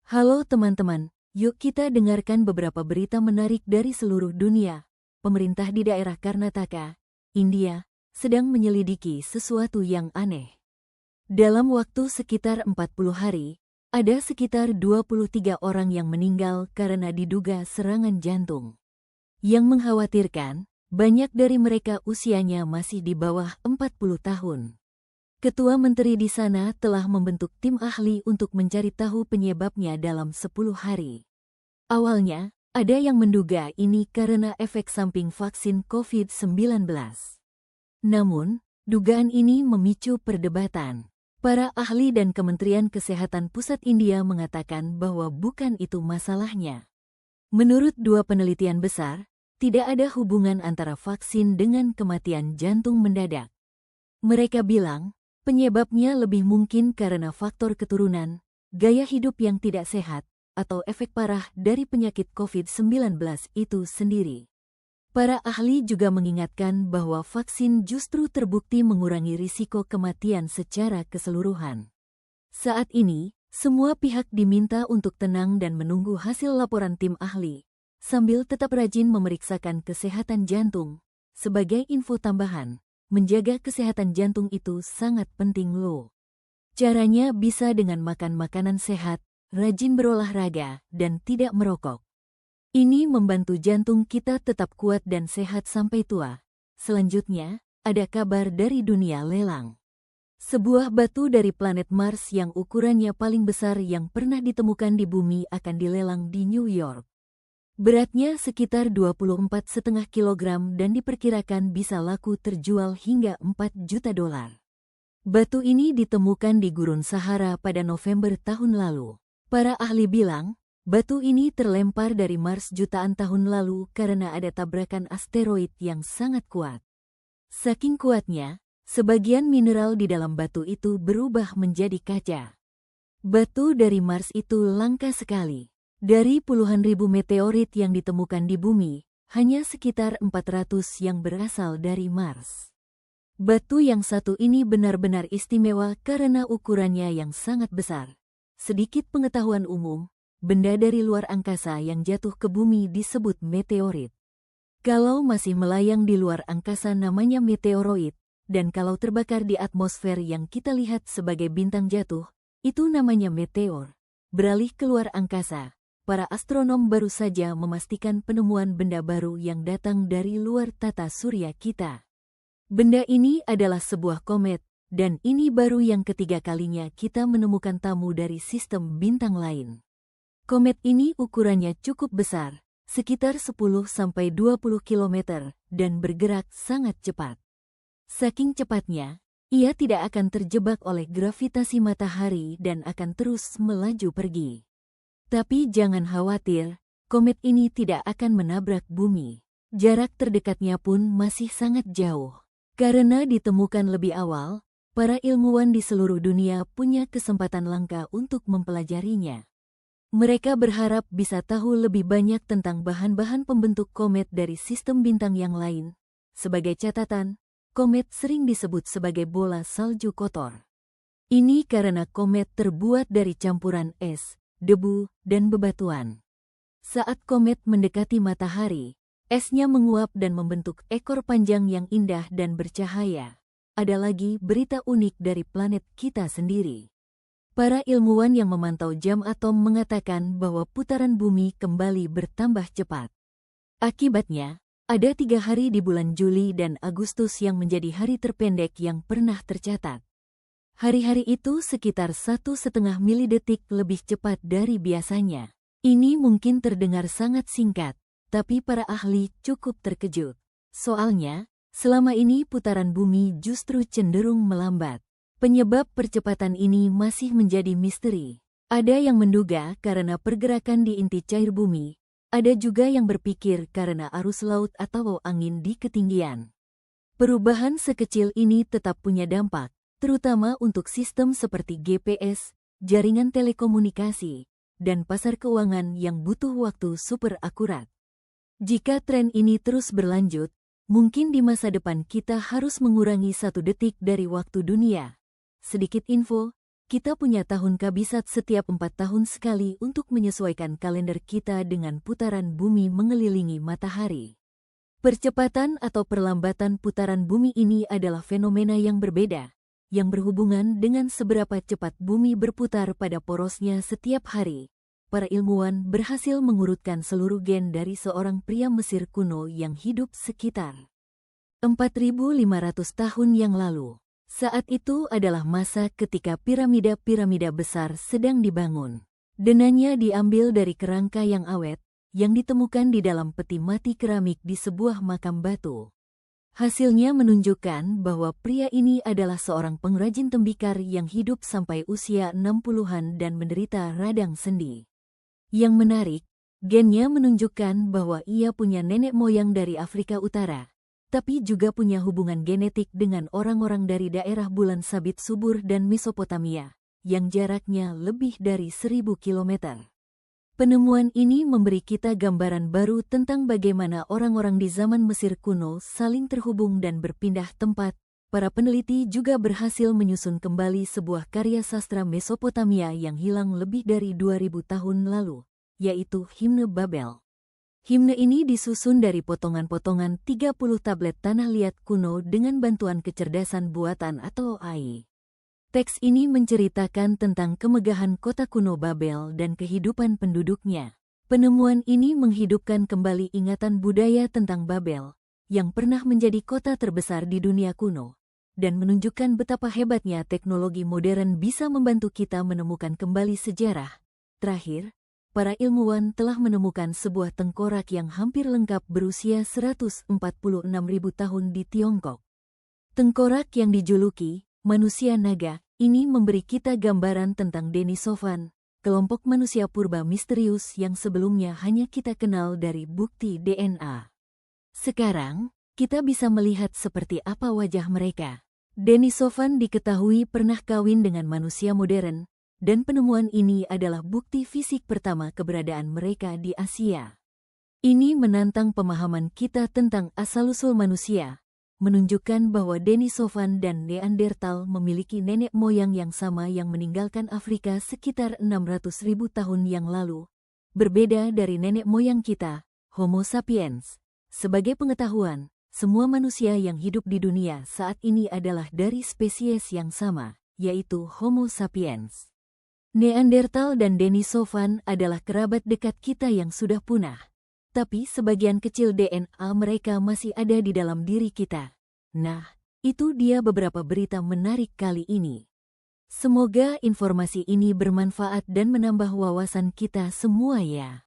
Halo teman-teman, yuk kita dengarkan beberapa berita menarik dari seluruh dunia. Pemerintah di daerah Karnataka, India, sedang menyelidiki sesuatu yang aneh. Dalam waktu sekitar 40 hari, ada sekitar 23 orang yang meninggal karena diduga serangan jantung. Yang mengkhawatirkan, banyak dari mereka usianya masih di bawah 40 tahun. Ketua Menteri di sana telah membentuk tim ahli untuk mencari tahu penyebabnya dalam 10 hari. Awalnya, ada yang menduga ini karena efek samping vaksin COVID-19. Namun, dugaan ini memicu perdebatan. Para ahli dan Kementerian Kesehatan Pusat India mengatakan bahwa bukan itu masalahnya. Menurut dua penelitian besar, tidak ada hubungan antara vaksin dengan kematian jantung mendadak. Mereka bilang, penyebabnya lebih mungkin karena faktor keturunan, gaya hidup yang tidak sehat, atau efek parah dari penyakit COVID-19 itu sendiri. Para ahli juga mengingatkan bahwa vaksin justru terbukti mengurangi risiko kematian secara keseluruhan. Saat ini, semua pihak diminta untuk tenang dan menunggu hasil laporan tim ahli, sambil tetap rajin memeriksakan kesehatan jantung. Sebagai info tambahan, menjaga kesehatan jantung itu sangat penting loh. Caranya bisa dengan makan makanan sehat, rajin berolahraga, dan tidak merokok. Ini membantu jantung kita tetap kuat dan sehat sampai tua. Selanjutnya, ada kabar dari dunia lelang. Sebuah batu dari planet Mars yang ukurannya paling besar yang pernah ditemukan di bumi akan dilelang di New York. Beratnya sekitar 24,5 kg dan diperkirakan bisa laku terjual hingga $4 juta. Batu ini ditemukan di Gurun Sahara pada November tahun lalu. Para ahli bilang, batu ini terlempar dari Mars jutaan tahun lalu karena ada tabrakan asteroid yang sangat kuat. Saking kuatnya, sebagian mineral di dalam batu itu berubah menjadi kaca. Batu dari Mars itu langka sekali. Dari puluhan ribu meteorit yang ditemukan di bumi, hanya sekitar 400 yang berasal dari Mars. Batu yang satu ini benar-benar istimewa karena ukurannya yang sangat besar. Sedikit pengetahuan umum, benda dari luar angkasa yang jatuh ke bumi disebut meteorit. Kalau masih melayang di luar angkasa namanya meteoroid, dan kalau terbakar di atmosfer yang kita lihat sebagai bintang jatuh, itu namanya meteor. Beralih keluar angkasa, para astronom baru saja memastikan penemuan benda baru yang datang dari luar tata surya kita. Benda ini adalah sebuah komet, dan ini baru yang ketiga kalinya kita menemukan tamu dari sistem bintang lain. Komet ini ukurannya cukup besar, sekitar 10-20 km, dan bergerak sangat cepat. Saking cepatnya, ia tidak akan terjebak oleh gravitasi matahari dan akan terus melaju pergi. Tapi jangan khawatir, komet ini tidak akan menabrak bumi. Jarak terdekatnya pun masih sangat jauh. Karena ditemukan lebih awal, para ilmuwan di seluruh dunia punya kesempatan langka untuk mempelajarinya. Mereka berharap bisa tahu lebih banyak tentang bahan-bahan pembentuk komet dari sistem bintang yang lain. Sebagai catatan, komet sering disebut sebagai bola salju kotor. Ini karena komet terbuat dari campuran es, debu, dan bebatuan. Saat komet mendekati matahari, esnya menguap dan membentuk ekor panjang yang indah dan bercahaya. Ada lagi berita unik dari planet kita sendiri. Para ilmuwan yang memantau jam atom mengatakan bahwa putaran bumi kembali bertambah cepat. Akibatnya, ada 3 hari di bulan Juli dan Agustus yang menjadi hari terpendek yang pernah tercatat. Hari-hari itu sekitar 1,5 milidetik lebih cepat dari biasanya. Ini mungkin terdengar sangat singkat, tapi para ahli cukup terkejut. Soalnya, selama ini putaran bumi justru cenderung melambat. Penyebab percepatan ini masih menjadi misteri. Ada yang menduga karena pergerakan di inti cair bumi, ada juga yang berpikir karena arus laut atau angin di ketinggian. Perubahan sekecil ini tetap punya dampak, terutama untuk sistem seperti GPS, jaringan telekomunikasi, dan pasar keuangan yang butuh waktu super akurat. Jika tren ini terus berlanjut, mungkin di masa depan kita harus mengurangi 1 detik dari waktu dunia. Sedikit info, Kita punya tahun kabisat setiap 4 tahun sekali untuk menyesuaikan kalender kita dengan putaran bumi mengelilingi matahari. Percepatan atau perlambatan putaran bumi ini adalah fenomena yang berbeda, yang berhubungan dengan seberapa cepat bumi berputar pada porosnya setiap hari. Para ilmuwan berhasil mengurutkan seluruh gen dari seorang pria Mesir kuno yang hidup sekitar 4.500 tahun yang lalu. Saat itu adalah masa ketika piramida-piramida besar sedang dibangun. Denanya diambil dari kerangka yang awet, yang ditemukan di dalam peti mati keramik di sebuah makam batu. Hasilnya menunjukkan bahwa pria ini adalah seorang pengrajin tembikar yang hidup sampai usia 60-an dan menderita radang sendi. Yang menarik, gennya menunjukkan bahwa ia punya nenek moyang dari Afrika Utara, tapi juga punya hubungan genetik dengan orang-orang dari daerah Bulan Sabit Subur dan Mesopotamia, yang jaraknya lebih dari 1.000 kilometer. Penemuan ini memberi kita gambaran baru tentang bagaimana orang-orang di zaman Mesir kuno saling terhubung dan berpindah tempat. Para peneliti juga berhasil menyusun kembali sebuah karya sastra Mesopotamia yang hilang lebih dari 2.000 tahun lalu, yaitu Himne Babel. Himne ini disusun dari potongan-potongan 30 tablet tanah liat kuno dengan bantuan kecerdasan buatan atau AI. Teks ini menceritakan tentang kemegahan kota kuno Babel dan kehidupan penduduknya. Penemuan ini menghidupkan kembali ingatan budaya tentang Babel, yang pernah menjadi kota terbesar di dunia kuno, dan menunjukkan betapa hebatnya teknologi modern bisa membantu kita menemukan kembali sejarah. Terakhir, para ilmuwan telah menemukan sebuah tengkorak yang hampir lengkap berusia 146.000 tahun di Tiongkok. Tengkorak yang dijuluki manusia naga ini memberi kita gambaran tentang Denisovan, kelompok manusia purba misterius yang sebelumnya hanya kita kenal dari bukti DNA. Sekarang, kita bisa melihat seperti apa wajah mereka. Denisovan diketahui pernah kawin dengan manusia modern, dan penemuan ini adalah bukti fisik pertama keberadaan mereka di Asia. Ini menantang pemahaman kita tentang asal-usul manusia, menunjukkan bahwa Denisovan dan Neandertal memiliki nenek moyang yang sama yang meninggalkan Afrika sekitar 600.000 tahun yang lalu, berbeda dari nenek moyang kita, Homo sapiens. Sebagai pengetahuan, semua manusia yang hidup di dunia saat ini adalah dari spesies yang sama, yaitu Homo sapiens. Neandertal dan Denisovan adalah kerabat dekat kita yang sudah punah. Tapi sebagian kecil DNA mereka masih ada di dalam diri kita. Nah, itu dia beberapa berita menarik kali ini. Semoga informasi ini bermanfaat dan menambah wawasan kita semua ya.